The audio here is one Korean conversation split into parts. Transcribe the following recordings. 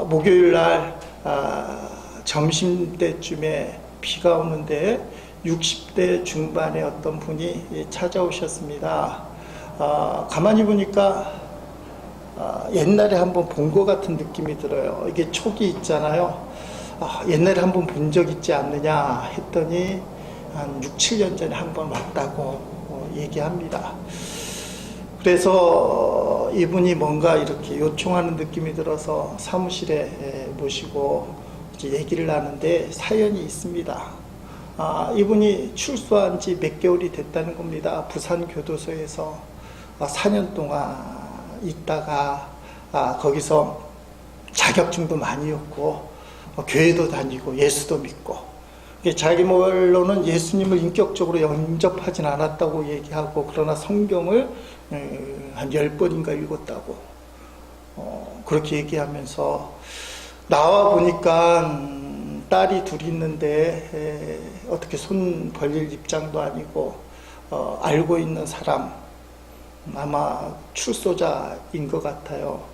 목요일 날 점심때쯤에 비가 오는데 60대 중반의 어떤 분이 찾아오셨습니다. 가만히 보니까 옛날에 한번 본 것 같은 느낌이 들어요. 이게 촉이 있잖아요. 옛날에 한번 본 적 있지 않느냐 했더니 한 6, 7년 전에 한번 왔다고 얘기합니다. 그래서 이분이 뭔가 이렇게 요청하는 느낌이 들어서 사무실에 모시고 이제 얘기를 하는데 사연이 있습니다. 이분이 출소한 지 몇 개월이 됐다는 겁니다. 부산교도소에서 4년 동안 있다가 거기서 자격증도 많이 얻고 교회도 다니고 예수도 믿고, 자기 말로는 예수님을 인격적으로 영접하진 않았다고 얘기하고, 그러나 성경을 한 10번인가 읽었다고 그렇게 얘기하면서, 나와 보니까 딸이 둘이 있는데 어떻게 손 벌릴 입장도 아니고, 알고 있는 사람, 아마 출소자인 것 같아요.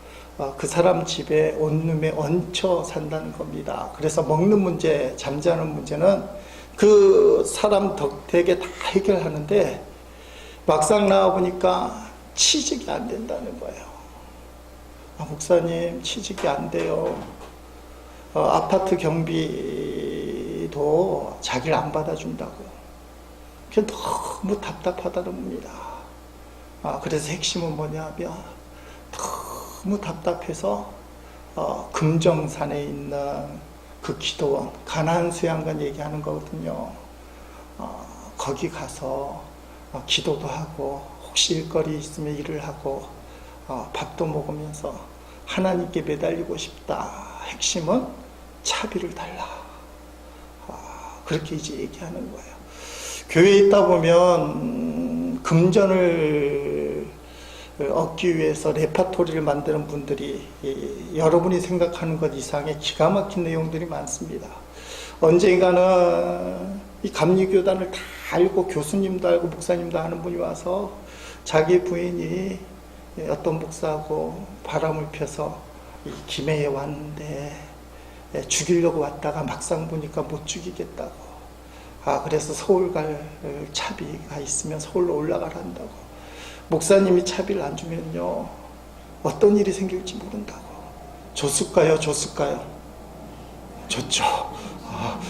그 사람 집에 온룸에 얹혀 산다는 겁니다. 그래서 먹는 문제, 잠자는 문제는 그 사람 덕택에 다 해결하는데, 막상 나와보니까 취직이 안 된다는 거예요. 목사님, 취직이 안 돼요. 아파트 경비도 자기를 안 받아준다고. 그게 너무 답답하다는 겁니다. 그래서 핵심은 뭐냐면, 너무 답답해서 금정산에 있는 그 기도원, 가나안 수양관 얘기하는 거거든요. 거기 가서 기도도 하고, 혹시 일거리 있으면 일을 하고, 밥도 먹으면서 하나님께 매달리고 싶다. 핵심은 차비를 달라. 그렇게 이제 얘기하는 거예요. 교회에 있다 보면 금전을 얻기 위해서 레파토리를 만드는 분들이 여러분이 생각하는 것 이상의 기가 막힌 내용들이 많습니다. 언젠가는 이 감리교단을 다 알고, 교수님도 알고 목사님도 아는 분이 와서 자기 부인이 어떤 목사하고 바람을 펴서 김해에 왔는데 죽이려고 왔다가 막상 보니까 못 죽이겠다고. 그래서 서울 갈 차비가 있으면 서울로 올라가란다고. 목사님이 차비를 안 주면요, 어떤 일이 생길지 모른다고. 줬을까요? 줬죠.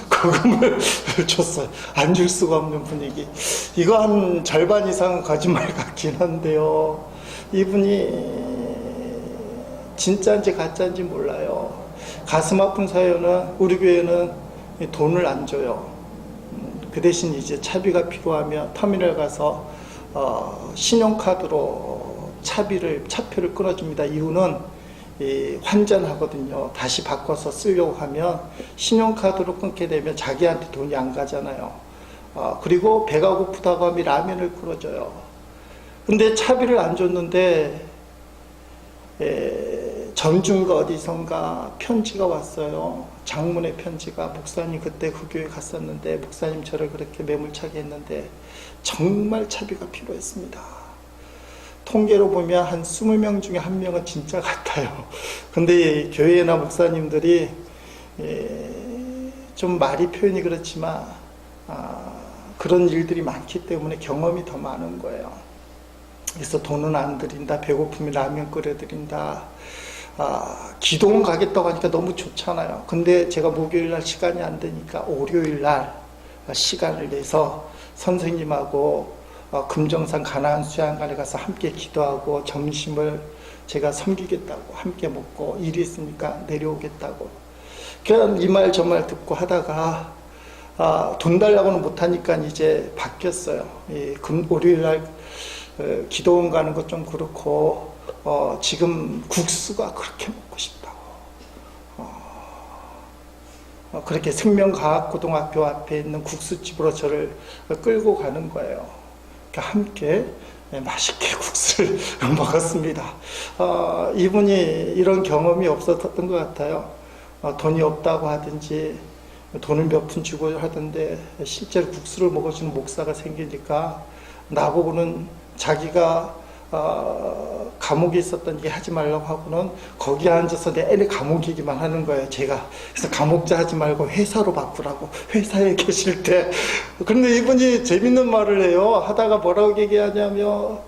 거금을 줬어요. 안 줄 수가 없는 분위기. 이거 한 절반 이상은 거짓말 같긴 한데요, 이분이 진짜인지 가짜인지 몰라요. 가슴 아픈 사연은, 우리 교회는 돈을 안 줘요. 그 대신 이제 차비가 필요하면 터미널 가서 신용카드로 차표를 끊어줍니다. 이유는 환전하거든요. 다시 바꿔서 쓰려고 하면 신용카드로 끊게 되면 자기한테 돈이 안 가잖아요. 그리고 배가 고프다고 하면 라면을 끓여줘요. 근데 차비를 안 줬는데 전주인가 어디선가 편지가 왔어요. 장문의 편지가. 목사님 그때 그 교회 갔었는데 목사님 저를 그렇게 매몰차게 했는데 정말 차비가 필요했습니다. 통계로 보면 한 20명 중에 1명은 진짜 같아요. 근데 교회나 목사님들이 좀 말이 표현이 그렇지만 그런 일들이 많기 때문에 경험이 더 많은 거예요. 그래서 돈은 안 드린다, 배고프면 라면 끓여드린다, 기도원 가겠다고 하니까 너무 좋잖아요. 근데 제가 목요일날 시간이 안 되니까 월요일날 시간을 내서 선생님하고 금정산 가나안 수양관에 가서 함께 기도하고, 점심을 제가 섬기겠다고, 함께 먹고, 일이 있으니까 내려오겠다고. 그냥 이 말 저 말 듣고 하다가 돈 달라고는 못하니까 이제 바뀌었어요. 월요일날 기도원 가는 것 좀 그렇고, 지금 국수가 그렇게 먹고 싶다고. 그렇게 생명과학고등학교 앞에 있는 국수집으로 저를 끌고 가는 거예요. 함께 맛있게 국수를 먹었습니다. 이분이 이런 경험이 없었던 것 같아요. 돈이 없다고 하든지 돈을 몇 푼 주고 하던데, 실제로 국수를 먹어주는 목사가 생기니까 나보고는 자기가 감옥에 있었던 게 하지 말라고 하고는 거기에 앉아서 내내 감옥 얘기만 하는 거예요, 제가. 그래서 감옥자 하지 말고 회사로 바꾸라고, 회사에 계실 때. 그런데 이분이 재밌는 말을 해요. 하다가 뭐라고 얘기하냐면,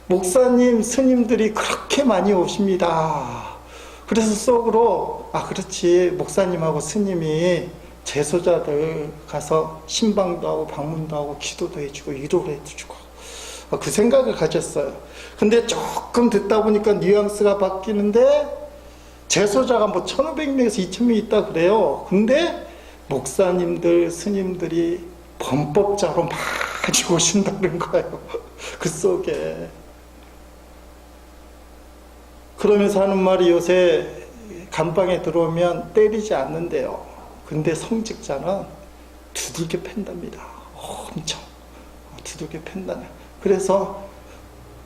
목사님, 스님들이 그렇게 많이 오십니다. 그래서 속으로, 그렇지, 목사님하고 스님이 재소자들 가서 신방도 하고 방문도 하고 기도도 해주고 위로도 해주고, 그 생각을 가졌어요. 근데 조금 듣다 보니까 뉘앙스가 바뀌는데, 재소자가 뭐 1500명에서 2000명 있다 그래요. 근데 목사님들, 스님들이 범법자로 많이 오신다는 거예요. 그 속에. 그러면서 하는 말이, 요새 감방에 들어오면 때리지 않는데요. 근데 성직자는 두들겨 팬답니다. 엄청 두들겨 팬다네. 그래서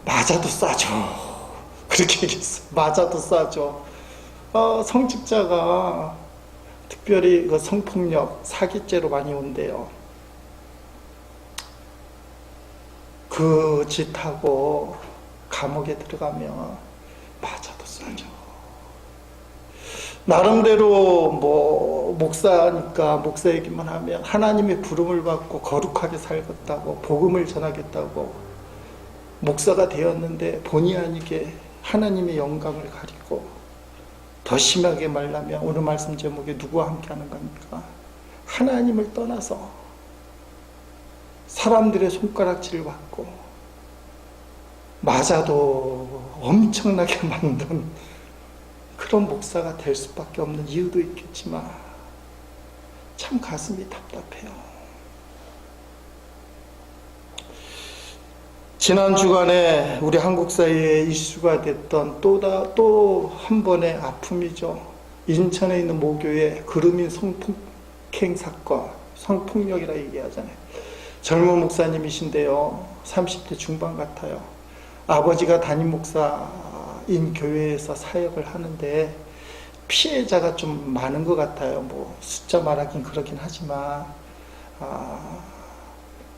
맞아도 싸죠. 그렇게 얘기했어요. 맞아도 싸죠. 성직자가 특별히 그 성폭력, 사기죄로 많이 온대요. 그 짓하고 감옥에 들어가면 맞아도 싸죠. 나름대로 뭐 목사니까 목사 얘기만 하면 하나님의 부름을 받고 거룩하게 살겠다고, 복음을 전하겠다고 목사가 되었는데 본의 아니게 하나님의 영광을 가리고, 더 심하게 말하면 오늘 말씀 제목에 누구와 함께 하는 겁니까? 하나님을 떠나서 사람들의 손가락질을 받고 맞아도 엄청나게 만든 그런 목사가 될 수밖에 없는 이유도 있겠지만 참 가슴이 답답해요. 지난 주간에 우리 한국 사회에 이슈가 됐던 또 한 번의 아픔이죠. 인천에 있는 모교의 그루민 성폭행 사건, 성폭력이라 얘기하잖아요. 젊은 목사님이신데요, 30대 중반 같아요. 아버지가 담임 목사인 교회에서 사역을 하는데 피해자가 좀 많은 것 같아요. 뭐 숫자 말하긴 그러긴 하지만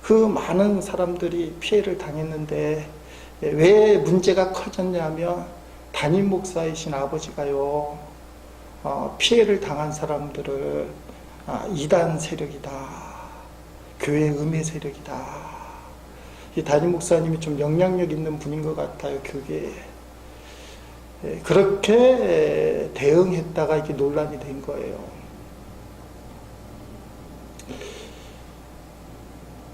그 많은 사람들이 피해를 당했는데, 왜 문제가 커졌냐면 담임 목사이신 아버지가요, 피해를 당한 사람들을 이단 세력이다, 교회 음해 세력이다. 이 담임 목사님이 좀 영향력 있는 분인 것 같아요, 교계에. 그렇게 대응했다가 이게 논란이 된 거예요.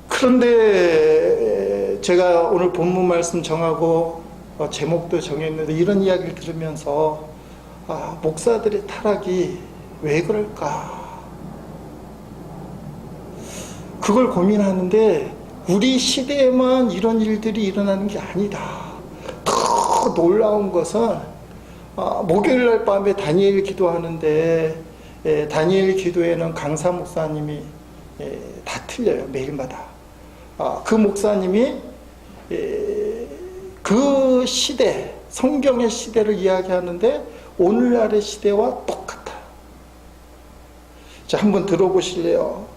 그런데 제가 오늘 본문 말씀 정하고 제목도 정했는데, 이런 이야기를 들으면서 목사들의 타락이 왜 그럴까, 그걸 고민하는데, 우리 시대에만 이런 일들이 일어나는 게 아니다. 더 놀라운 것은 목요일날 밤에 다니엘 기도하는데, 다니엘 기도에는 강사 목사님이 다 틀려요, 매일마다. 그 목사님이 그 시대, 성경의 시대를 이야기하는데 오늘날의 시대와 똑같아요. 자, 한번 들어보실래요?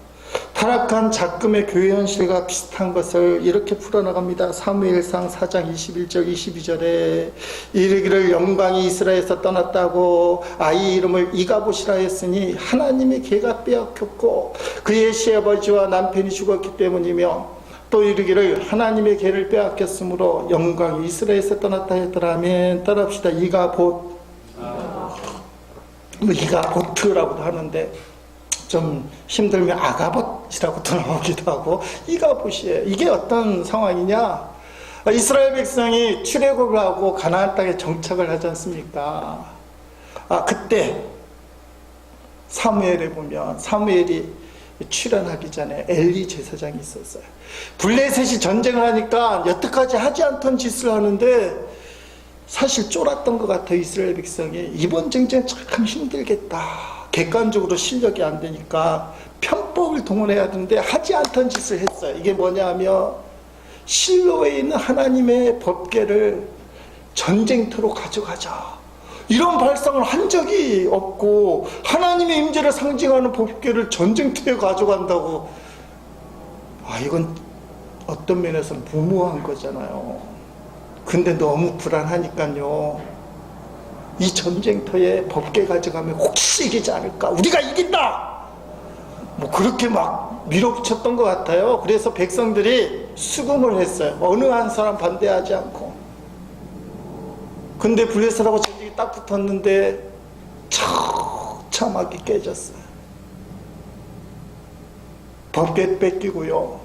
타락한 작금의 교회 현실과 비슷한 것을 이렇게 풀어나갑니다. 사무엘상 4장 21절 22절에 이르기를 영광이 이스라엘에서 떠났다고 아이 이름을 이가봇이라 했으니 하나님의 계가 빼앗겼고 그의 시아버지와 남편이 죽었기 때문이며, 또 이르기를 하나님의 계를 빼앗겼으므로 영광이 이스라엘에서 떠났다 했더라면, 따라합시다. 이가보트라고도 하는데 좀 힘들면 아가봇이라고도 나오기도 하고, 이가봇이에요. 이게 어떤 상황이냐? 이스라엘 백성이 출애굽을 하고 가나안 땅에 정착을 하지 않습니까? 그때 사무엘에 보면 사무엘이 출현하기 전에 엘리 제사장이 있었어요. 블레셋이 전쟁을 하니까 여태까지 하지 않던 짓을 하는데 사실 쫄았던 것 같아요. 이스라엘 백성이 이번 전쟁 참 힘들겠다, 객관적으로 실력이 안 되니까 편법을 동원해야 되는데 하지 않던 짓을 했어요. 이게 뭐냐 하면 실로에 있는 하나님의 법궤를 전쟁터로 가져가자, 이런 발상을 한 적이 없고, 하나님의 임재를 상징하는 법궤를 전쟁터에 가져간다고, 이건 어떤 면에서는 무모한 거잖아요. 근데 너무 불안하니까요, 이 전쟁터에 법궤 가져가면 혹시 이기지 않을까, 우리가 이긴다, 뭐 그렇게 막 밀어붙였던 것 같아요. 그래서 백성들이 수금을 했어요. 어느 한 사람 반대하지 않고. 근데 블레셋하고 전쟁이 딱 붙었는데 처참하게 깨졌어요. 법궤 뺏기고요,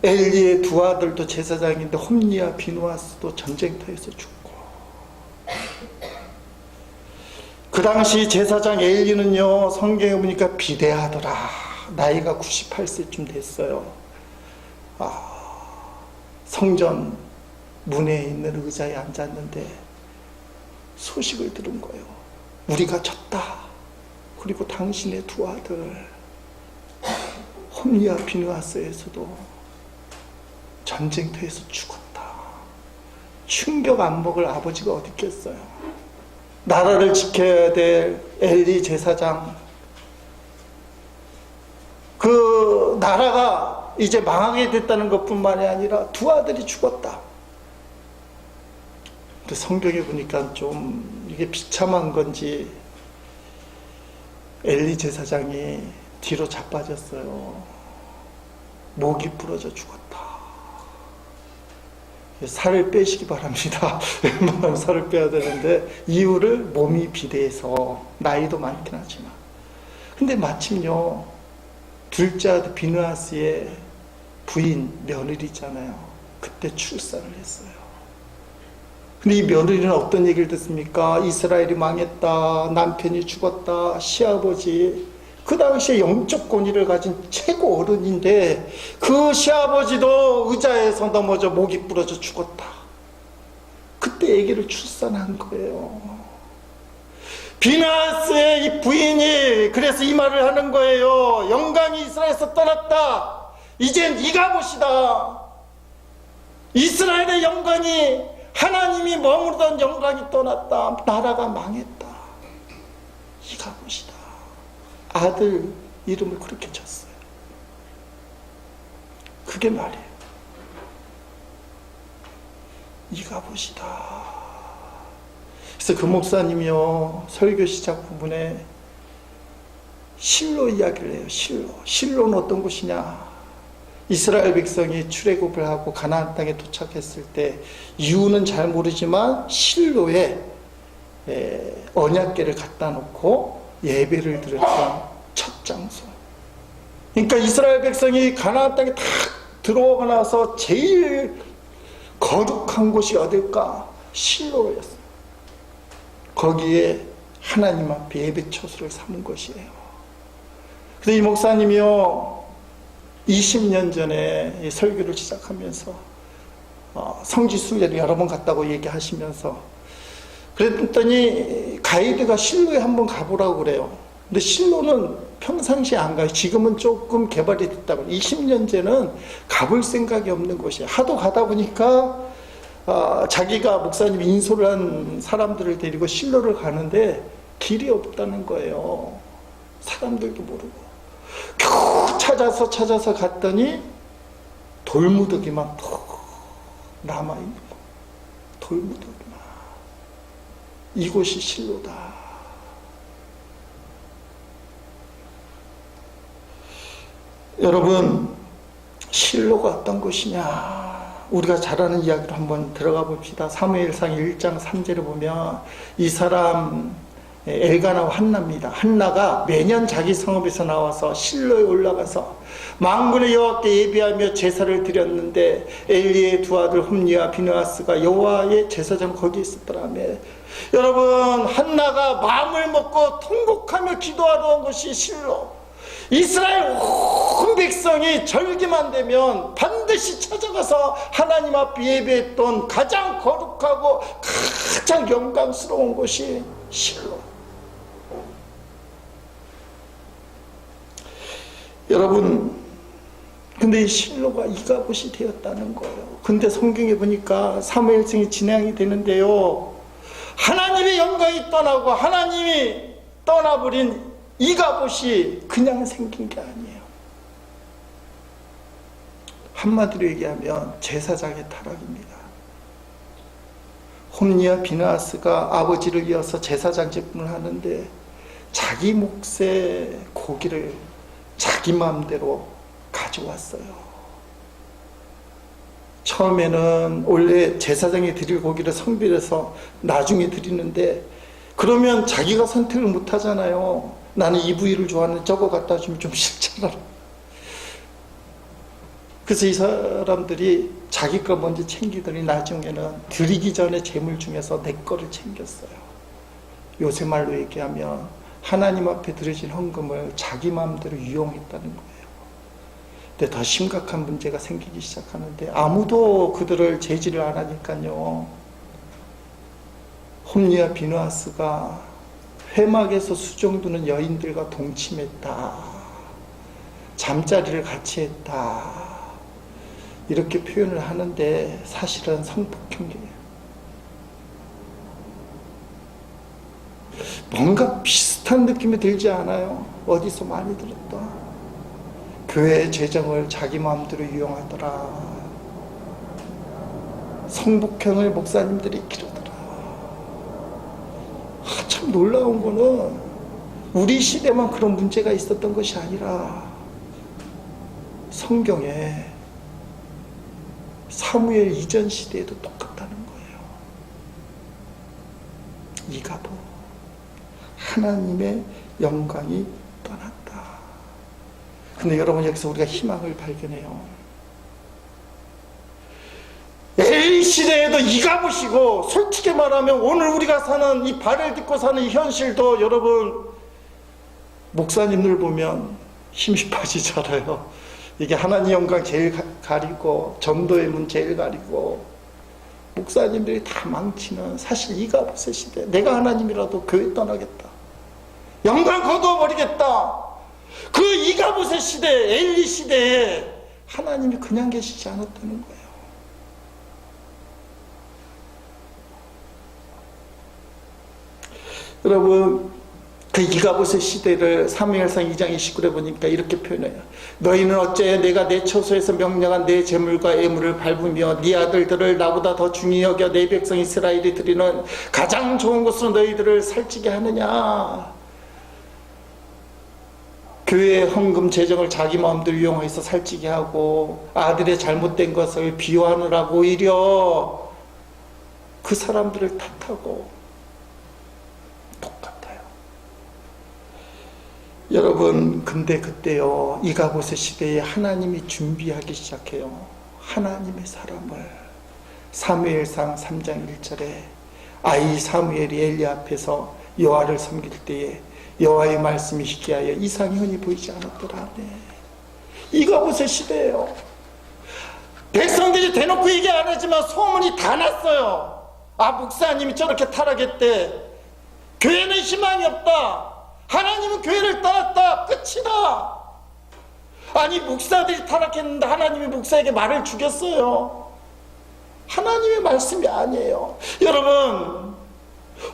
엘리의 두 아들도 제사장인데 홈리와 비누아스도 전쟁터에서 죽고. 그 당시 제사장 엘리는요, 성경에 보니까 비대하더라. 나이가 98세쯤 됐어요. 성전 문에 있는 의자에 앉았는데 소식을 들은 거예요. 우리가 졌다. 그리고 당신의 두 아들 홈리와 비누아스에서도 전쟁터에서 죽었다. 충격 안 먹을 아버지가 어디 있겠어요. 나라를 지켜야 될 엘리 제사장, 그 나라가 이제 망하게 됐다는 것뿐만이 아니라 두 아들이 죽었다. 근데 성경에 보니까 좀 이게 비참한 건지 엘리 제사장이 뒤로 자빠졌어요. 목이 부러져 죽었다. 살을 빼시기 바랍니다. 웬만하면 살을 빼야 되는데, 이유를 몸이 비대해서, 나이도 많긴 하지만. 근데 마침요, 둘째 아들 비느하스의 부인 며느리잖아요. 그때 출산을 했어요. 근데 이 며느리는 어떤 얘기를 듣습니까? 이스라엘이 망했다, 남편이 죽었다, 시아버지, 그 당시에 영적 권위를 가진 최고 어른인데 그 시아버지도 의자에서 넘어져 목이 부러져 죽었다. 그때 아기를 출산한 거예요. 비느하스의 이 부인이 그래서 이 말을 하는 거예요. 영광이 이스라엘에서 떠났다. 이젠 이가봇이다. 이스라엘의 영광이, 하나님이 머무르던 영광이 떠났다. 나라가 망했다. 이가봇이다. 아들 이름을 그렇게 쳤어요. 그게 말이에요. 이가봇이다. 그래서 그 목사님이요, 설교 시작 부분에 실로 이야기를 해요. 실로는 어떤 곳이냐? 이스라엘 백성이 출애굽을 하고 가나안 땅에 도착했을 때, 이유는 잘 모르지만 실로에 언약궤를 갖다 놓고 예배를 드렸던 첫 장소. 그러니까 이스라엘 백성이 가나안 땅에 딱 들어오고 나서 제일 거룩한 곳이 어딜까? 실로였어요. 거기에 하나님 앞에 예배 처소를 삼은 것이에요. 그래서 이 목사님이요, 20년 전에 설교를 시작하면서 성지순례를 여러 번 갔다고 얘기하시면서, 그랬더니 가이드가 실로에 한번 가보라고 그래요. 근데 실로는 평상시에 안 가요. 지금은 조금 개발이 됐다고. 20년 전에는 가볼 생각이 없는 곳이에요. 하도 가다 보니까 자기가 목사님 인솔을 한 사람들을 데리고 실로를 가는데 길이 없다는 거예요. 사람들도 모르고. 겨우 찾아서 갔더니 돌무더기만 턱 남아있는 거. 돌무더기만. 이곳이 실로다. 여러분, 실로가 어떤 곳이냐? 우리가 잘 아는 이야기로 한번 들어가 봅시다. 사무엘상 1장 3절을 보면 이 사람 엘가나와 한나입니다. 한나가 매년 자기 성읍에서 나와서 실로에 올라가서 만군의 여호와께 예배하며 제사를 드렸는데 엘리의 두 아들 홈리와 비느하스가 여호와의 제사장 거기에 있었더라며. 여러분, 한나가 마음을 먹고 통곡하며 기도하러 온 것이 실로. 이스라엘 온 백성이 절기만 되면 반드시 찾아가서 하나님 앞에 예배했던 가장 거룩하고 가장 영광스러운 곳이 실로. 여러분, 근데 이 실로가 이가봇이 되었다는 거예요. 근데 성경에 보니까 사무엘상이 진행이 되는데요, 하나님의 영광이 떠나고 하나님이 떠나버린 이가봇이 그냥 생긴 게 아니에요. 한마디로 얘기하면 제사장의 타락입니다. 홈리와 비느하스가 아버지를 이어서 제사장 직분을 하는데 자기 몫의 고기를 자기 마음대로 가져왔어요. 처음에는 원래 제사장이 드릴 고기를 성별해서 나중에 드리는데, 그러면 자기가 선택을 못 하잖아요. 나는 이 부위를 좋아하는데 저거 갖다 주면 좀 싫잖아. 그래서 이 사람들이 자기 거 먼저 챙기더니 나중에는 드리기 전에 재물 중에서 내 거를 챙겼어요. 요새 말로 얘기하면 하나님 앞에 드려진 헌금을 자기 마음대로 유용했다는 거예요. 근데 더 심각한 문제가 생기기 시작하는데, 아무도 그들을 제지를 안 하니까요, 홈리와 비느하스가 회막에서 수종드는 여인들과 동침했다, 잠자리를 같이 했다, 이렇게 표현을 하는데 사실은 성폭행이에요. 뭔가 비슷한 느낌이 들지 않아요? 어디서 많이 들었다. 교회의 재정을 자기 마음대로 이용하더라. 성폭행을 목사님들이 기르더라. 참 놀라운 거는 우리 시대만 그런 문제가 있었던 것이 아니라 성경에 사무엘 이전 시대에도 똑같다는 거예요. 이가보, 하나님의 영광이 떠났다. 근데 여러분, 여기서 우리가 희망을 발견해요. 엘리 시대에도 이가보시고, 솔직히 말하면 오늘 우리가 사는 이 발을 딛고 사는 이 현실도 여러분, 목사님들 보면 힘이 빠지잖아요. 이게 하나님 영광 제일 가리고 전도의 문 제일 가리고 목사님들이 다 망치는, 사실 이가봇의 시대. 내가 하나님이라도 교회 떠나겠다, 영광 거두어버리겠다. 그 이가봇의 시대, 엘리 시대에 하나님이 그냥 계시지 않았다는 거예요. 여러분, 그 이가봇의 시대를 사무엘상 2장 29절에 보니까 이렇게 표현해요. 너희는 어째 내가 내 처소에서 명령한 내 재물과 애물을 밟으며 네 아들들을 나보다 더 중히 여겨 내 백성 이스라엘이 드리는 가장 좋은 곳으로 너희들을 살찌게 하느냐. 교회의 헌금 재정을 자기 마음대로 이용해서 살찌게 하고 아들의 잘못된 것을 비호하느라고 오히려 그 사람들을 탓하고, 똑같아요. 여러분, 근데 그때요, 이가봇의 시대에 하나님이 준비하기 시작해요. 하나님의 사람을. 사무엘상 3장 1절에 아이 사무엘이 엘리 앞에서 여호와를 섬길 때에 여호와의 말씀이 희귀하여 이상이 흔히 보이지 않았더라. 네. 이가봇의 시대예요. 백성들이 대놓고 얘기 안 하지만 소문이 다 났어요. 아, 목사님이 저렇게 타락했대. 교회는 희망이 없다. 하나님은 교회를 떠났다. 끝이다. 아니, 목사들이 타락했는데 하나님이 목사에게 말을 죽였어요. 하나님의 말씀이 아니에요. 여러분,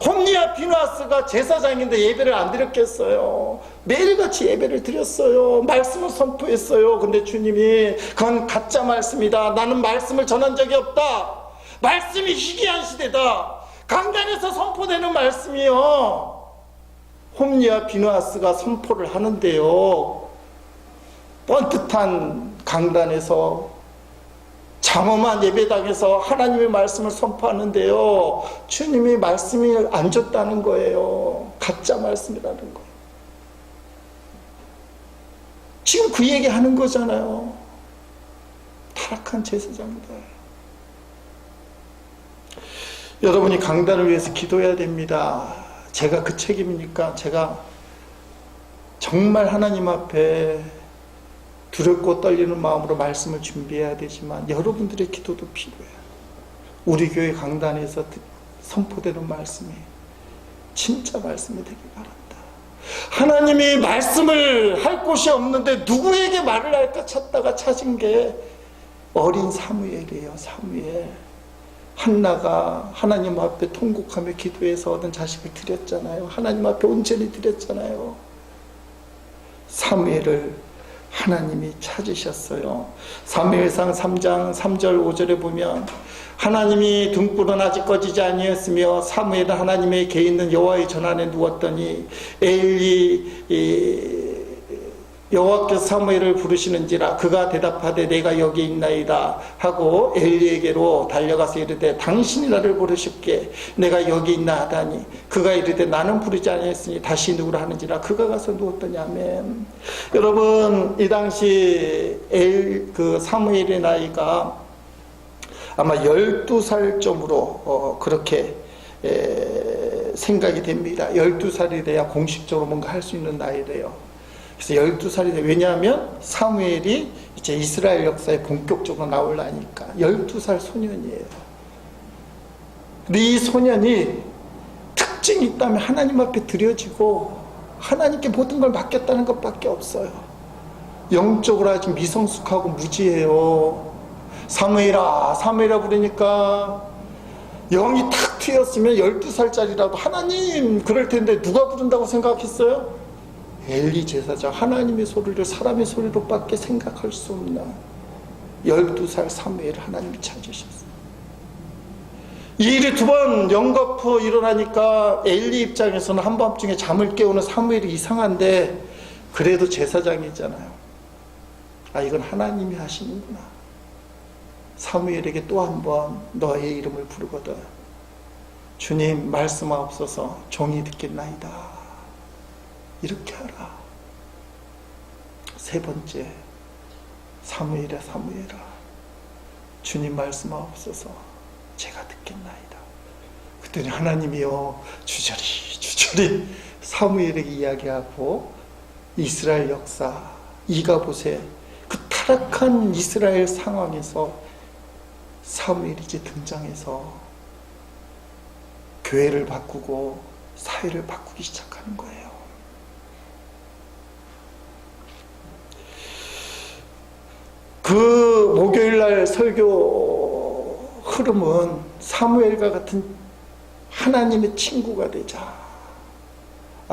홈리와 비느하스가 제사장인데 예배를 안 드렸겠어요? 매일같이 예배를 드렸어요. 말씀을 선포했어요. 근데 주님이 그건 가짜 말씀이다. 나는 말씀을 전한 적이 없다. 말씀이 희귀한 시대다. 강단에서 선포되는 말씀이요. 홈리와 비느하스가 선포를 하는데요, 뻔뜻한 강단에서 장엄한 예배당에서 하나님의 말씀을 선포하는데요, 주님이 말씀을 안 줬다는 거예요. 가짜 말씀이라는 거예요. 지금 그 얘기 하는 거잖아요. 타락한 제사장들. 여러분이 강단을 위해서 기도해야 됩니다. 제가 그 책임이니까 제가 정말 하나님 앞에 두렵고 떨리는 마음으로 말씀을 준비해야 되지만 여러분들의 기도도 필요해요. 우리 교회 강단에서 선포되는 말씀이 진짜 말씀이 되길 바랍니다. 하나님이 말씀을 할 곳이 없는데 누구에게 말을 할까 찾다가 찾은 게 어린 사무엘이에요. 사무엘. 한나가 하나님 앞에 통곡하며 기도해서 얻은 자식을 드렸잖아요. 하나님 앞에 온전히 드렸잖아요. 사무엘을 하나님이 찾으셨어요. 사무엘상 3장 3절 5절에 보면 하나님이 등불은 아직 꺼지지 아니었으며 사무엘은 하나님의 궤 있는 여호와의 전안에 누웠더니 엘리 여호와께서 사무엘을 부르시는지라 그가 대답하되 내가 여기 있나이다 하고 엘리에게로 달려가서 이르되 당신이 나를 부르셨기에 내가 여기 있나 하다니 그가 이르되 나는 부르지 아니했으니 다시 누구라 하는지라 그가 가서 누웠더니 아멘. 여러분, 이 당시 사무엘의 나이가 아마 12살쯤으로 그렇게 생각이 됩니다. 12살이 돼야 공식적으로 뭔가 할 수 있는 나이래요. 그래서 12살이 돼. 왜냐하면 사무엘이 이제 이스라엘 역사에 본격적으로 나오려니까 12살 소년이에요. 근데 이 소년이 특징이 있다면 하나님 앞에 드려지고 하나님께 모든 걸 맡겼다는 것밖에 없어요. 영적으로 아주 미성숙하고 무지해요. 사무엘아 부르니까 영이 탁 튀었으면 12살짜리라도 하나님 그럴 텐데 누가 부른다고 생각했어요? 엘리 제사장, 하나님의 소리를 사람의 소리로밖에 생각할 수 없는 12살 사무엘을 하나님이 찾으셨어요. 이 일이 두 번 연거푸 일어나니까 엘리 입장에서는 한밤중에 잠을 깨우는 사무엘이 이상한데 그래도 제사장이잖아요. 아, 이건 하나님이 하시는구나. 사무엘에게 또 한 번 너의 이름을 부르거든. 주님 말씀하옵소서 종이 듣겠나이다. 이렇게 하라. 세 번째, 사무엘아 주님 말씀하옵소서 제가 듣겠나이다. 그랬더니 하나님이여 주저리 사무엘에게 이야기하고 이스라엘 역사 이가봇의 그 타락한 이스라엘 상황에서 사무엘이 이제 등장해서 교회를 바꾸고 사회를 바꾸기 시작하는 거예요. 그 목요일날 설교 흐름은 사무엘과 같은 하나님의 친구가 되자.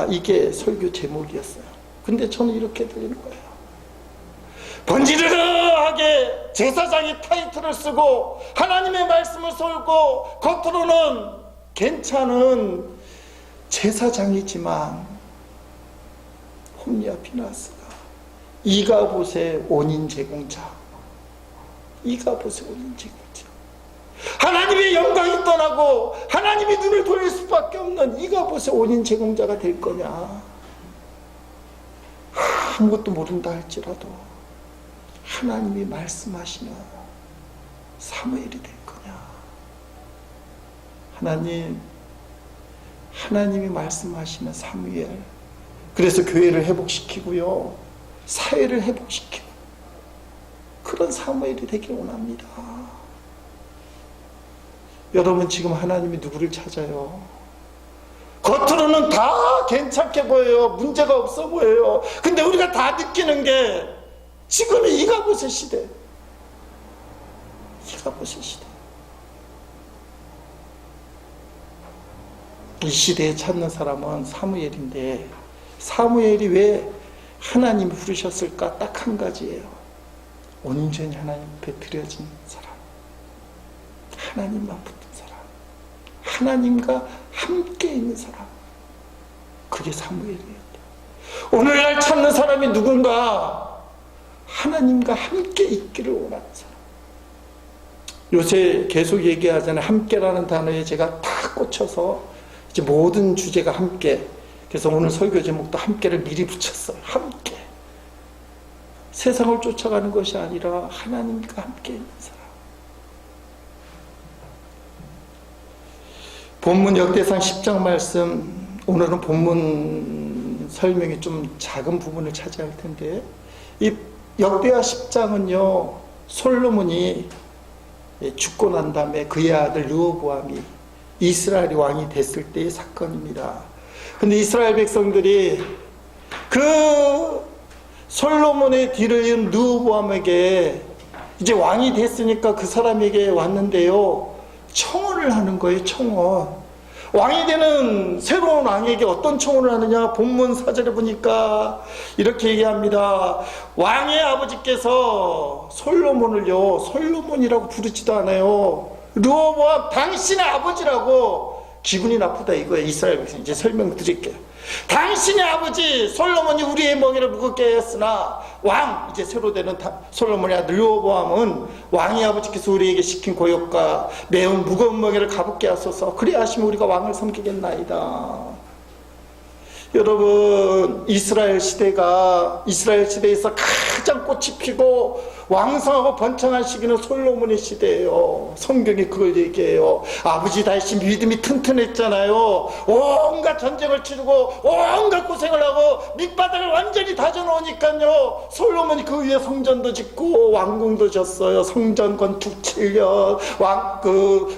이게 설교 제목이었어요. 근데 저는 이렇게 들리는 거예요. 번지르르하게 제사장이 타이틀을 쓰고 하나님의 말씀을 쏠고 겉으로는 괜찮은 제사장이지만 홈리와 피나스가 이가봇의 원인 제공자. 하나님의 영광이 떠나고 하나님이 눈을 돌릴 수밖에 없는 이가봇의 원인 제공자가 될 거냐? 아무것도 모른다 할지라도 하나님이 말씀하시면 사무엘이 될 거냐? 하나님이 말씀하시면 사무엘. 그래서 교회를 회복시키고요, 사회를 회복시키고 그런 사무엘이 되길 원합니다. 여러분, 지금 하나님이 누구를 찾아요? 겉으로는 다 괜찮게 보여요. 문제가 없어 보여요. 근데 우리가 다 느끼는 게 지금의 이가봇의 시대. 이 시대에 찾는 사람은 사무엘인데, 사무엘이 왜 하나님이 부르셨을까? 딱 한 가지예요. 온전히 하나님 앞에 드려진 사람, 하나님만 붙은 사람, 하나님과 함께 있는 사람, 그게 사무엘이었다. 오늘날 찾는 사람이 누군가? 하나님과 함께 있기를 원하는 사람. 요새 계속 얘기하잖아요. 함께라는 단어에 제가 다 꽂혀서 이제 모든 주제가 함께. 그래서 오늘 설교 제목도 함께를 미리 붙였어요. 함께. 세상을 쫓아가는 것이 아니라 하나님과 함께 있는 사람. 본문 역대상 10장 말씀, 오늘은 본문 설명이 좀 작은 부분을 차지할 텐데, 이 역대하 10장은요 솔로몬이 죽고 난 다음에 그의 아들 르호보암이 이스라엘이 왕이 됐을 때의 사건입니다. 근데 이스라엘 백성들이 그 솔로몬의 뒤를 이은 르호보암에게 이제 왕이 됐으니까 그 사람에게 왔는데요, 청혼을 하는 거예요. 청혼. 왕이 되는 새로운 왕에게 어떤 청혼을 하느냐? 본문 4절에 보니까 이렇게 얘기합니다. 왕의 아버지께서 솔로몬을요, 솔로몬이라고 부르지도 않아요. 르호보암 당신의 아버지라고 기분이 나쁘다 이거예요. 이스라엘 백성 이제 설명드릴게요. 당신의 아버지 솔로몬이 우리의 멍에를 무겁게 했으나 왕 이제 새로 되는 솔로몬의 아들 르호보암은 왕의 아버지께서 우리에게 시킨 고역과 매운 무거운 멍에를 가볍게 하소서. 그리야 하시면 우리가 왕을 섬기겠나이다. 여러분, 이스라엘 시대에서 가장 꽃이 피고 왕성하고 번창한 시기는 솔로몬의 시대예요. 성경이 그걸 얘기해요. 아버지 다윗이 믿음이 튼튼했잖아요. 온갖 전쟁을 치르고 온갖 고생을 하고 밑바닥을 완전히 다져놓으니까요, 솔로몬이 그 위에 성전도 짓고 왕궁도 졌어요. 성전 건축 7년,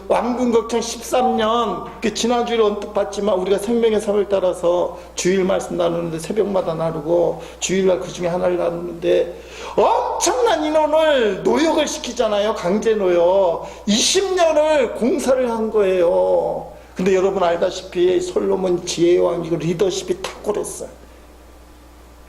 왕궁 걱정 13년. 지난주에 언뜻 봤지만 우리가 생명의 삶을 따라서 주일 말씀 나누는데 새벽마다 나누고 주일날 그 중에 하나를 나누는데 엄청난 인원을 노역을 시키잖아요. 강제 노역. 20년을 공사를 한 거예요. 근데 여러분 알다시피 솔로몬 지혜의 왕이고 리더십이 탁월했어요.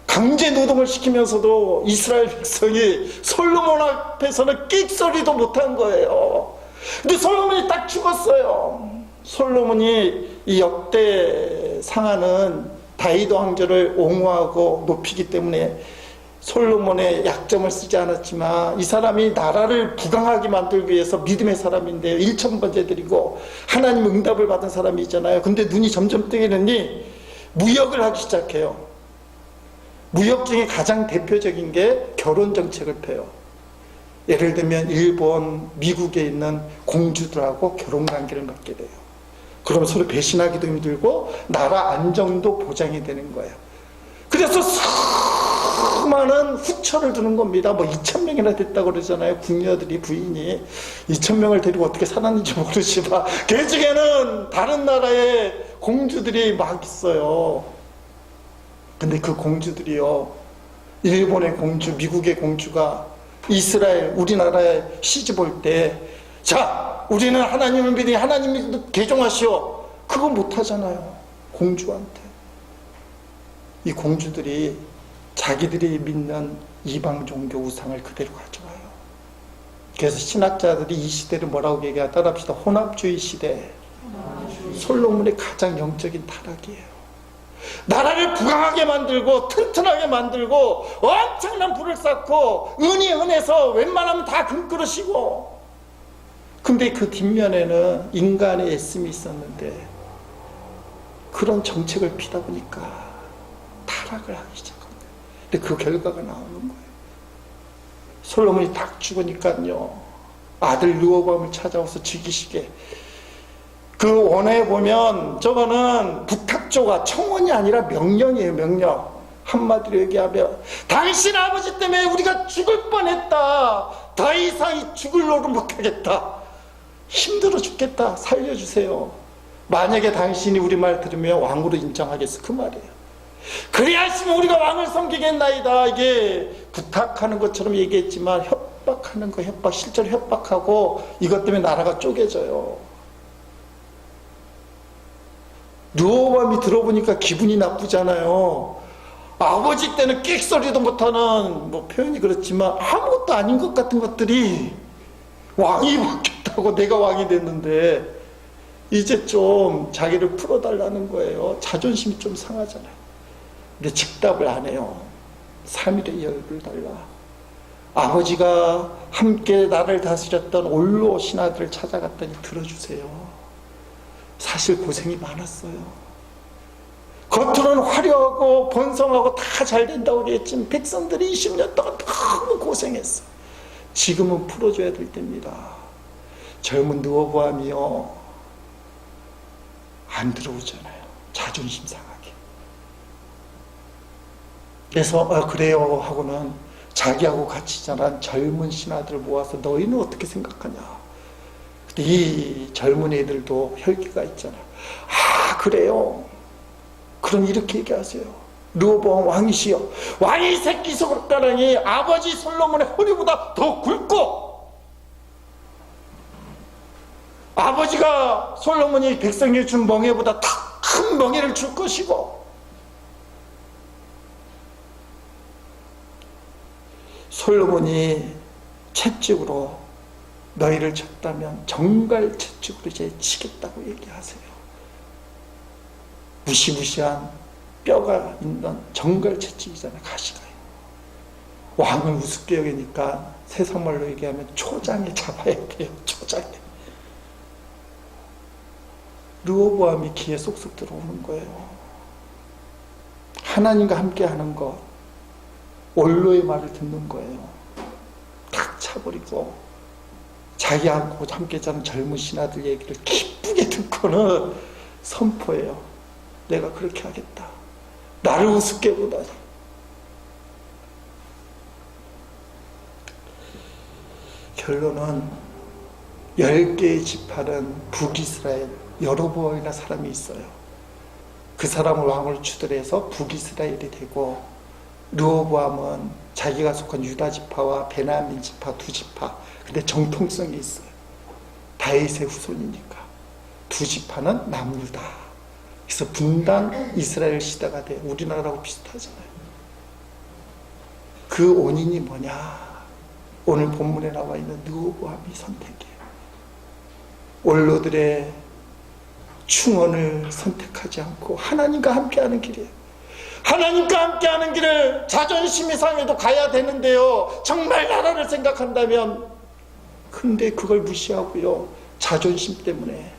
강제 노동을 시키면서도 이스라엘 백성이 솔로몬 앞에서는 끽소리도 못한 거예요. 근데 솔로몬이 딱 죽었어요. 솔로몬이 이 역대 상하는 다윗 왕조를 옹호하고 높이기 때문에 솔로몬의 약점을 쓰지 않았지만, 이 사람이 나라를 부강하게 만들기 위해서 믿음의 사람인데요, 1000번째 드리고 하나님 응답을 받은 사람이잖아요. 근데 눈이 점점 뜨이느니 무역을 하기 시작해요. 무역 중에 가장 대표적인 게 결혼 정책을 펴요. 예를 들면 일본, 미국에 있는 공주들하고 결혼 관계를 맺게 돼요. 그러면 서로 배신하기도 힘들고 나라 안정도 보장이 되는 거예요. 그래서 수많은 후처를 두는 겁니다. 2000명이나 됐다고 그러잖아요. 궁녀들이, 부인이 2000명을 데리고 어떻게 살았는지 모르지만 그 중에는 다른 나라의 공주들이 막 있어요. 근데 그 공주들이요, 일본의 공주, 미국의 공주가 이스라엘, 우리나라에 시집 올 때, 자, 우리는 하나님을 믿으니 하나님이 개종하시오, 그거 못하잖아요. 공주한테. 이 공주들이 자기들이 믿는 이방 종교 우상을 그대로 가져와요. 그래서 신학자들이 이 시대를 뭐라고 얘기하나 따라합시다. 혼합주의 시대. 솔로몬의 가장 영적인 타락이에요. 나라를 부강하게 만들고 튼튼하게 만들고 엄청난 부를 쌓고 은이 은해서 웬만하면 다 금그릇이고, 근데 그 뒷면에는 인간의 애씀이 있었는데 그런 정책을 피다 보니까 타락을 하기 시작한 거예요. 근데 그 결과가 나오는 거예요. 솔로몬이 딱 죽으니까요, 아들 르호보암을 찾아와서 즉위시게, 그 원에 보면 저거는 부탁조가 청원이 아니라 명령이에요. 명령. 한마디로 얘기하면 당신 아버지 때문에 우리가 죽을 뻔했다. 더 이상 죽을 노릇 못하겠다. 힘들어 죽겠다. 살려주세요. 만약에 당신이 우리 말 들으면 왕으로 인정하겠어, 그 말이에요. 그래야 하시면 우리가 왕을 섬기겠나이다. 이게 부탁하는 것처럼 얘기했지만 협박하는 거, 협박, 실제로 협박하고 이것 때문에 나라가 쪼개져요. 르호보암이 들어보니까 기분이 나쁘잖아요. 아버지 때는 끽소리도 못하는, 표현이 그렇지만 아무것도 아닌 것 같은 것들이 왕이 바뀌었다고, 내가 왕이 됐는데 이제 좀 자기를 풀어달라는 거예요. 자존심이 좀 상하잖아요. 근데 즉답을 안 해요. 3일의 여유를 달라. 아버지가 함께 나를 다스렸던 올로 신하들을 찾아갔더니 들어주세요. 사실 고생이 많았어요. 겉으로는 화려하고 번성하고 다 잘 된다고 그랬지만 백성들이 20년 동안 너무 고생했어. 지금은 풀어줘야 될 때입니다. 젊은 르호보암이요, 안 들어오잖아요. 자존심 상하게. 그래서 그래요 하고는 자기하고 같이 자란 젊은 신하들을 모아서 너희는 어떻게 생각하냐. 이 젊은 애들도 혈기가 있잖아요. 아, 그래요? 그럼 이렇게 얘기하세요. 르호보암 왕이시여, 왕이 새끼 손가락이 아버지 솔로몬의 허리보다 더 굵고, 아버지가 솔로몬이 백성에게 준 멍에보다 더 큰 멍에를 줄 것이고, 솔로몬이 채찍으로 너희를 쳤다면 정갈 채찍으로 이제 치겠다고 얘기하세요. 무시무시한 뼈가 있는 정갈 채찍이잖아요. 가시가요. 왕을 우습게 여기니까 세상말로 얘기하면 초장에 잡아야 돼요. 초장에. 르호보암이 귀에 쏙쏙 들어오는 거예요. 하나님과 함께하는 것, 원로의 말을 듣는 거예요. 탁 차버리고 자기하고 함께 자는 젊은 신하들 얘기를 기쁘게 듣고는 선포해요. 내가 그렇게 하겠다. 나를 우습게 보다니. 결론은 10개의 지파는 북이스라엘 여로보암이라는 사람이 있어요. 그 사람을 왕으로 추대해서 북이스라엘이 되고, 르호보암은 자기가 속한 유다 지파와 베냐민 지파 두 지파, 근데 정통성이 있어요. 다윗의 후손이니까 두 지파는 남유다. 그래서 분단 이스라엘 시대가 돼. 우리나라하고 비슷하잖아요. 그 원인이 뭐냐? 오늘 본문에 나와 있는 르호보암이 선택이에요. 원로들의 충언을 선택하지 않고 하나님과 함께하는 길이에요. 하나님과 함께하는 길을 자존심이 상해도 가야 되는데요, 정말 나라를 생각한다면, 근데 그걸 무시하고요, 자존심 때문에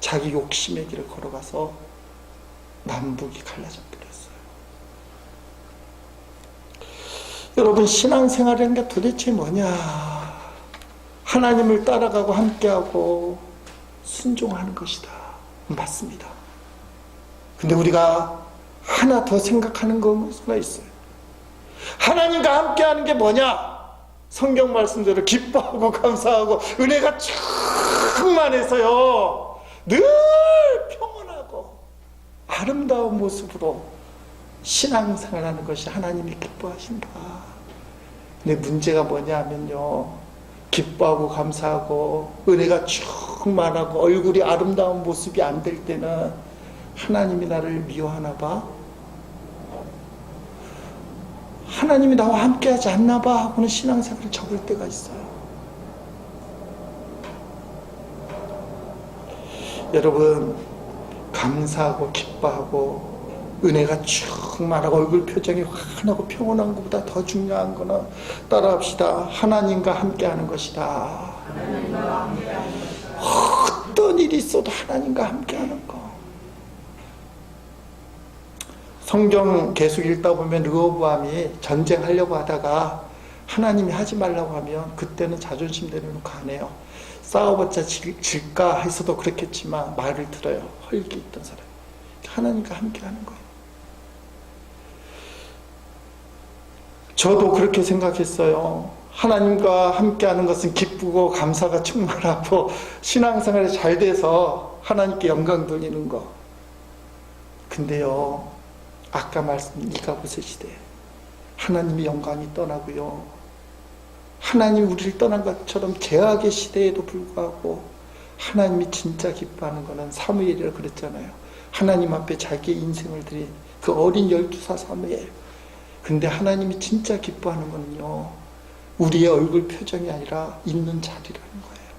자기 욕심의 길을 걸어가서 남북이 갈라져 버렸어요. 여러분, 신앙생활이라는 게 도대체 뭐냐? 하나님을 따라가고 함께하고 순종하는 것이다. 맞습니다. 근데 우리가 하나 더 생각하는 것가 있어요. 하나님과 함께하는 게 뭐냐? 성경 말씀대로 기뻐하고 감사하고 은혜가 충만해서요, 늘 평온하고 아름다운 모습으로 신앙생활하는 것이 하나님이 기뻐하신다. 근데 문제가 뭐냐 하면요, 기뻐하고 감사하고 은혜가 충만하고 얼굴이 아름다운 모습이 안 될 때는 하나님이 나를 미워하나 봐, 하나님이 나와 함께하지 않나 봐 하고는 신앙생활을 접을 때가 있어요. 여러분, 감사하고 기뻐하고 은혜가 충만하고 얼굴 표정이 환하고 평온한 것보다 더 중요한 거는, 따라합시다, 하나님과 함께하는 것이다. 어떤 일이 있어도 하나님과 함께하는 거. 성경 계속 읽다 보면 르호보암이 전쟁하려고 하다가 하나님이 하지 말라고 하면 그때는 자존심 내려놓고 안 해요. 싸워봤자 질까 해서도 그렇겠지만 말을 들어요. 헐기 있던 사람. 하나님과 함께하는 거예요. 저도 그렇게 생각했어요. 하나님과 함께하는 것은 기쁘고 감사가 충만하고 신앙생활이 잘 돼서 하나님께 영광 돌리는 거. 근데요, 아까 말씀드린 이가봇의 시대, 하나님의 영광이 떠나고요, 하나님 우리를 떠난 것처럼 죄악의 시대에도 불구하고 하나님이 진짜 기뻐하는 것은 사무엘이라 그랬잖아요. 하나님 앞에 자기의 인생을 드린 그 어린 12살 사무엘. 근데 하나님이 진짜 기뻐하는 것은요, 우리의 얼굴 표정이 아니라 있는 자리라는 거예요.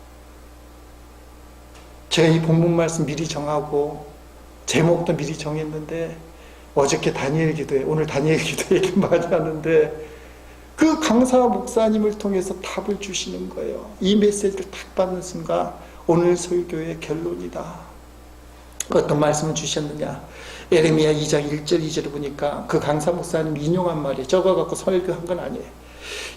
제가 이 본문 말씀 미리 정하고 제목도 미리 정했는데, 어저께 다니엘 기도회, 오늘 다니엘 기도 얘기 많이 하는데, 그 강사 목사님을 통해서 답을 주시는 거예요. 이 메시지를 딱 받는 순간 오늘 설교의 결론이다. 어떤 말씀을 주셨느냐? 에레미야 2장 1절 2절을 보니까 그 강사 목사님 인용한 말이에요. 적어갖고 설교한 건 아니에요.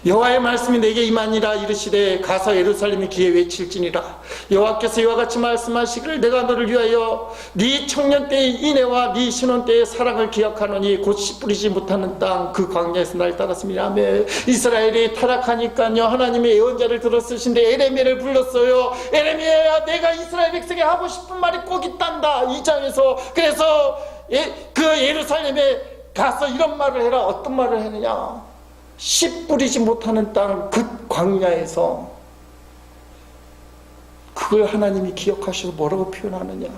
여호와의 말씀이 내게 임하니라. 이르시되 가서 예루살렘의 귀에 외칠지니라. 여호와께서 이와 같이 말씀하시기를, 내가 너를 위하여 네 청년 때의 인애와 네 신혼 때의 사랑을 기억하노니 곧 씨 뿌리지 못하는 땅 그 광야에서 날 따랐습니다. 아멘. 이스라엘이 타락하니까요, 하나님의 예언자를 들었으신데 에레미야를 불렀어요. 에레미야야, 내가 이스라엘 백성에 하고 싶은 말이 꼭 있단다. 2장에서. 그래서 그 예루살렘에 가서 이런 말을 해라. 어떤 말을 했느냐? 씨 뿌리지 못하는 땅 그 광야에서, 그걸 하나님이 기억하셔서 뭐라고 표현하느냐?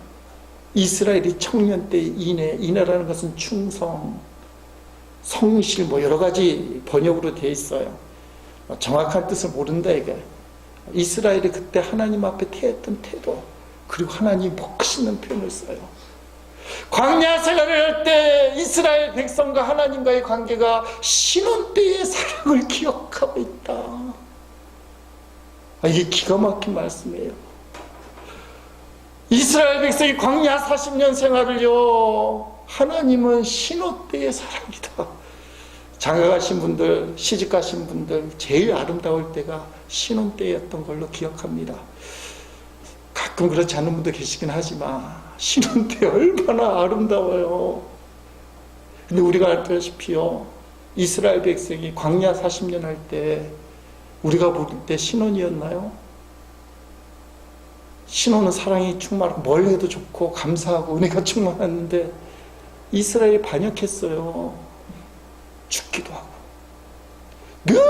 이스라엘이 청년 때의 인애라는 것은 충성, 성실, 뭐 여러 가지 번역으로 되어 있어요. 정확한 뜻을 모른다 이게. 이스라엘이 그때 하나님 앞에 태했던 태도, 그리고 하나님이 멋있는 표현을 써요. 광야 생활을 할 때 이스라엘 백성과 하나님과의 관계가 신혼 때의 사랑을 기억하고 있다. 이게 기가 막힌 말씀이에요. 이스라엘 백성이 광야 40년 생활을요, 하나님은 신혼 때의 사랑이다. 장가가신 분들, 시집가신 분들 제일 아름다울 때가 신혼 때였던 걸로 기억합니다. 가끔 그렇지 않은 분도 계시긴 하지만 신혼 때 얼마나 아름다워요. 근데 우리가 알다시피요, 이스라엘 백성이 광야 40년 할 때 우리가 볼 때 신혼이었나요? 신혼은 사랑이 충만하고 뭘 해도 좋고 감사하고 은혜가 충만했는데 이스라엘이 반역했어요. 죽기도 하고 늘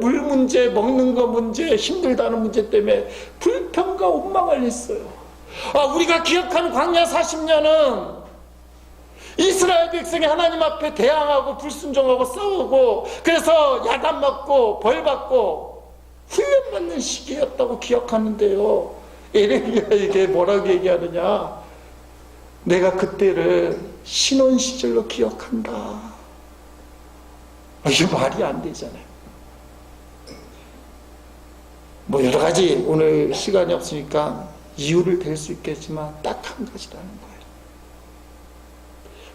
물 문제, 먹는 거 문제, 힘들다는 문제 때문에 불평과 원망을 했어요. 우리가 기억하는 광야 40년은 이스라엘 백성이 하나님 앞에 대항하고 불순종하고 싸우고 그래서 야단 맞고 벌 받고 훈련받는 시기였다고 기억하는데요, 에레미야에게 뭐라고 얘기하느냐, 내가 그때를 신혼 시절로 기억한다. 이게 말이 안 되잖아요. 뭐 여러 가지 오늘 시간이 없으니까 이유를 댈 수 있겠지만 딱 한 가지라는 거예요.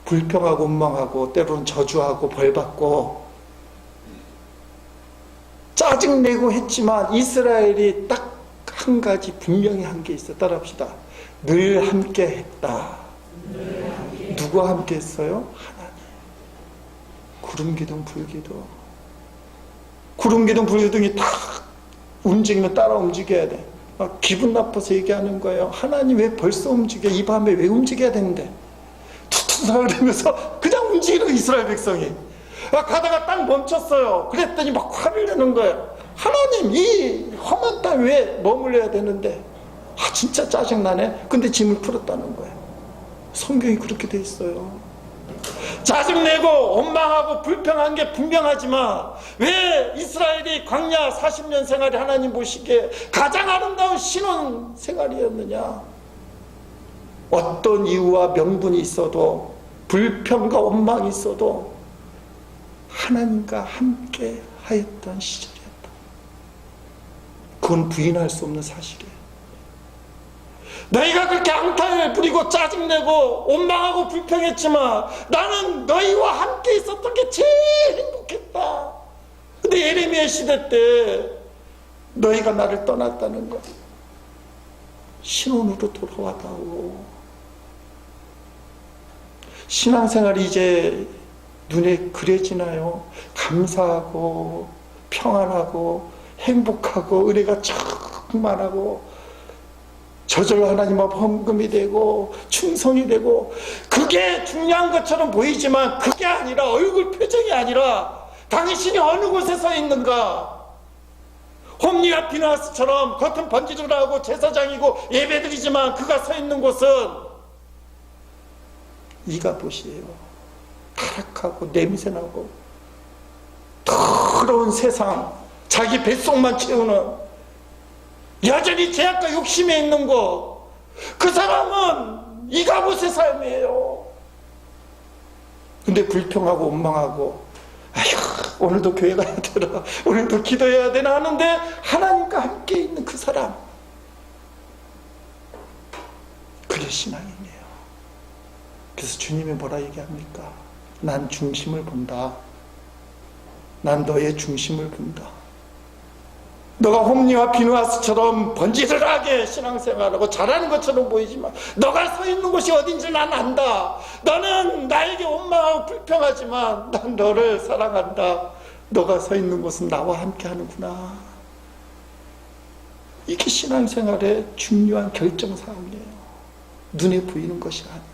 불평하고 원망하고 때로는 저주하고 벌받고 짜증내고 했지만 이스라엘이 딱 한 가지 분명히 한 게 있어요. 따라합시다. 늘 함께 했다. 누가 함께 했어요? 하나님. 구름기둥 불기둥. 구름기둥 불기둥이 딱 움직이면 따라 움직여야 돼. 기분 나빠서 얘기하는 거예요. 하나님 왜 벌써 움직여? 이 밤에 왜 움직여야 되는데? 투투사그러면서 그냥 움직이는 이스라엘 백성이. 가다가 딱 멈췄어요. 그랬더니 막 화를 내는 거예요. 하나님, 이 험한 땅 왜 머물러야 되는데? 진짜 짜증나네. 근데 짐을 풀었다는 거예요. 성경이 그렇게 돼 있어요. 짜증내고 원망하고 불평한 게 분명하지만 왜 이스라엘이 광야 40년 생활이 하나님 보시기에 가장 아름다운 신혼 생활이었느냐? 어떤 이유와 명분이 있어도, 불평과 원망이 있어도 하나님과 함께 하였던 시절이었다. 그건 부인할 수 없는 사실이에요. 너희가 그렇게 앙탈을 부리고 짜증내고 원망하고 불평했지만 나는 너희와 함께 있었던 게 제일 행복했다. 근데 예레미야 시대 때 너희가 나를 떠났다는 것, 신혼으로 돌아와다오. 신앙생활이 이제 눈에 그려지나요? 감사하고 평안하고 행복하고 은혜가 충만하고 저절로 하나님 앞 헌금이 되고 충성이 되고, 그게 중요한 것처럼 보이지만 그게 아니라, 얼굴 표정이 아니라 당신이 어느 곳에 서 있는가. 홈리와 비나스처럼 겉은 번지르르하고 제사장이고 예배드리지만 그가 서 있는 곳은 이가봇이에요. 타락하고 냄새나고 더러운 세상, 자기 뱃속만 채우는, 여전히 죄악과 욕심에 있는 것, 그 사람은 이가봇의 삶이에요. 근데 불평하고 원망하고, 아휴 오늘도 교회 가야 되나, 오늘도 기도해야 되나 하는데 하나님과 함께 있는 그 사람, 그게 신앙이에요. 그래서 주님이 뭐라 얘기합니까? 난 중심을 본다. 난 너의 중심을 본다. 너가 홈리와 비누아스처럼 번지르르하게 신앙생활하고 잘하는 것처럼 보이지만 너가 서 있는 곳이 어딘지 난 안다. 너는 나에게 원망하고 불평하지만 난 너를 사랑한다. 너가 서 있는 곳은 나와 함께 하는구나. 이게 신앙생활의 중요한 결정사항이에요. 눈에 보이는 것이 아니고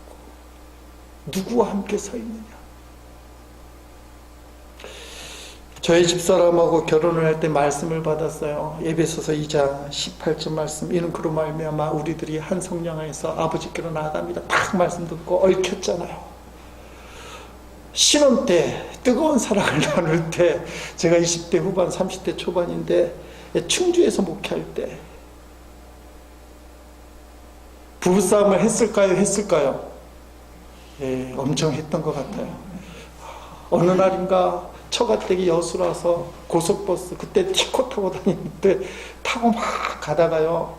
누구와 함께 서 있느냐. 저희 집사람하고 결혼을 할 때 말씀을 받았어요. 에베소서 2장 18절 말씀. 이는 그로 말미암아 우리들이 한 성령 안에서 아버지께로 나아갑니다. 딱 말씀 듣고 얽혔잖아요. 신혼 때 뜨거운 사랑을 나눌 때, 제가 20대 후반 30대 초반인데 충주에서 목회할 때 부부싸움을 했을까요? 예, 엄청 했던 것 같아요. 어느 날인가 처가댁이 여수로 와서 고속버스, 그때 티코 타고 다니는데 타고 막 가다가요,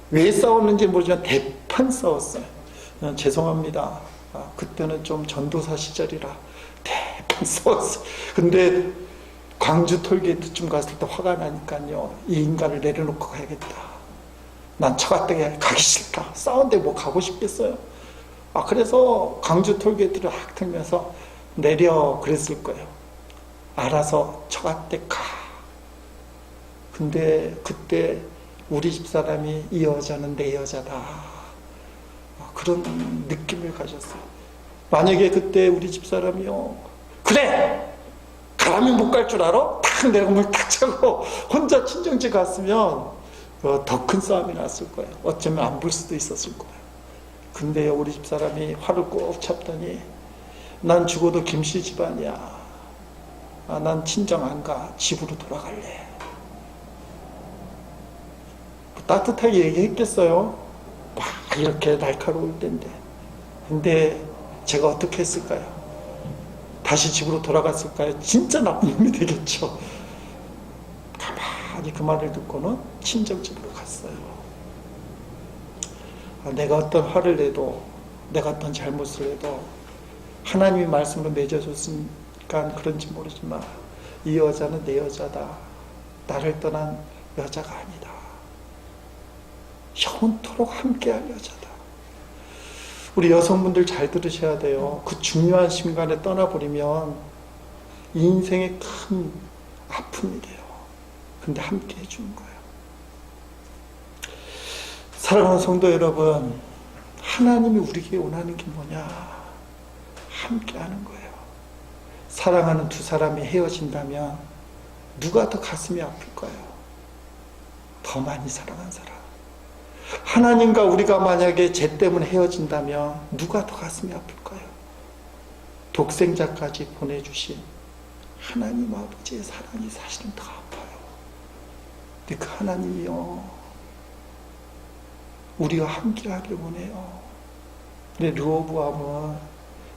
왜 싸웠는지 모르지만 대판 싸웠어요. 죄송합니다. 그때는 좀 전도사 시절이라 대판 싸웠어요. 근데 광주 톨게이트쯤 갔을 때 화가 나니까요, 이 인간을 내려놓고 가야겠다. 난 처가댁에 가기 싫다. 싸운데 뭐 가고 싶겠어요. 그래서 광주 톨게이트를 확 틀면서 내려 그랬을 거예요. 알아서 처가댁 가. 근데 그때 우리 집사람이 이 여자는 내 여자다. 그런 느낌을 가졌어요. 만약에 그때 우리 집사람이요, 그래! 가라면 못 갈 줄 알아? 탁 내가 물 탁 차고 혼자 친정집 갔으면 더 큰 싸움이 났을 거예요. 어쩌면 안 볼 수도 있었을 거예요. 근데 우리 집사람이 화를 꼭 잡더니 난 죽어도 김씨 집안이야. 난 친정 안 가. 집으로 돌아갈래. 따뜻하게 얘기했겠어요. 막 이렇게 날카로울 텐데. 근데 제가 어떻게 했을까요? 다시 집으로 돌아갔을까요? 진짜 나쁜 놈이 되겠죠. 가만히 그 말을 듣고는 친정집으로 갔어요. 내가 어떤 화를 내도, 내가 어떤 잘못을 해도 하나님이 말씀으로 맺어줬으니까 그런지 모르지만 이 여자는 내 여자다. 나를 떠난 여자가 아니다. 영원토록 함께할 여자다. 우리 여성분들 잘 들으셔야 돼요. 그 중요한 순간에 떠나버리면 인생의 큰 아픔이 돼요. 근데 함께 해주는 거예요. 사랑하는 성도 여러분, 하나님이 우리에게 원하는 게 뭐냐? 함께 하는 거예요. 사랑하는 두 사람이 헤어진다면 누가 더 가슴이 아플까요? 더 많이 사랑한 사람. 하나님과 우리가 만약에 죄 때문에 헤어진다면 누가 더 가슴이 아플까요? 독생자까지 보내주신 하나님 아버지의 사랑이 사실은 더 아파요. 근데 그 하나님이요, 우리와 함께 하길 원해요. 근데 르호보암은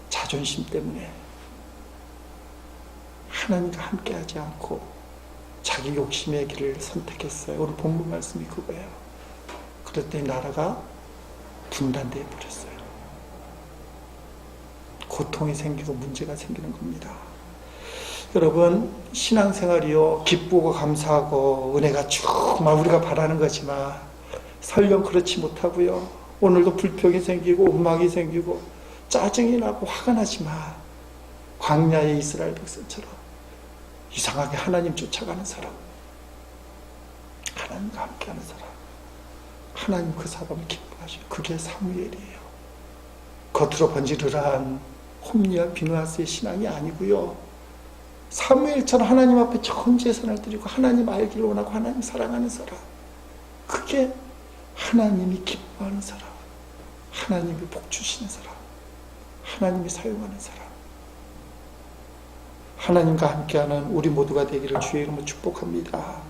자존심 때문에 하나님과 함께 하지 않고 자기 욕심의 길을 선택했어요. 오늘 본문 말씀이 그거예요. 그랬더니 나라가 분단되어 버렸어요. 고통이 생기고 문제가 생기는 겁니다. 여러분, 신앙생활이요, 기쁘고 감사하고 은혜가 정말 우리가 바라는 거지만 설령 그렇지 못하고요, 오늘도 불평이 생기고 원망이 생기고 짜증이 나고 화가 나지만 광야의 이스라엘 백성처럼 이상하게 하나님 쫓아가는 사람, 하나님과 함께하는 사람, 하나님 그 사람을 기뻐하셔요. 그게 사무엘이에요. 겉으로 번지르르한 홈리와 비누아스의 신앙이 아니고요, 사무엘처럼 하나님 앞에 전 제사를 드리고 하나님 알기를 원하고 하나님 사랑하는 사람, 그게 하나님이 기뻐하는 사람, 하나님이 복 주시는 사람, 하나님이 사용하는 사람. 하나님과 함께하는 우리 모두가 되기를 주의 이름으로 축복합니다.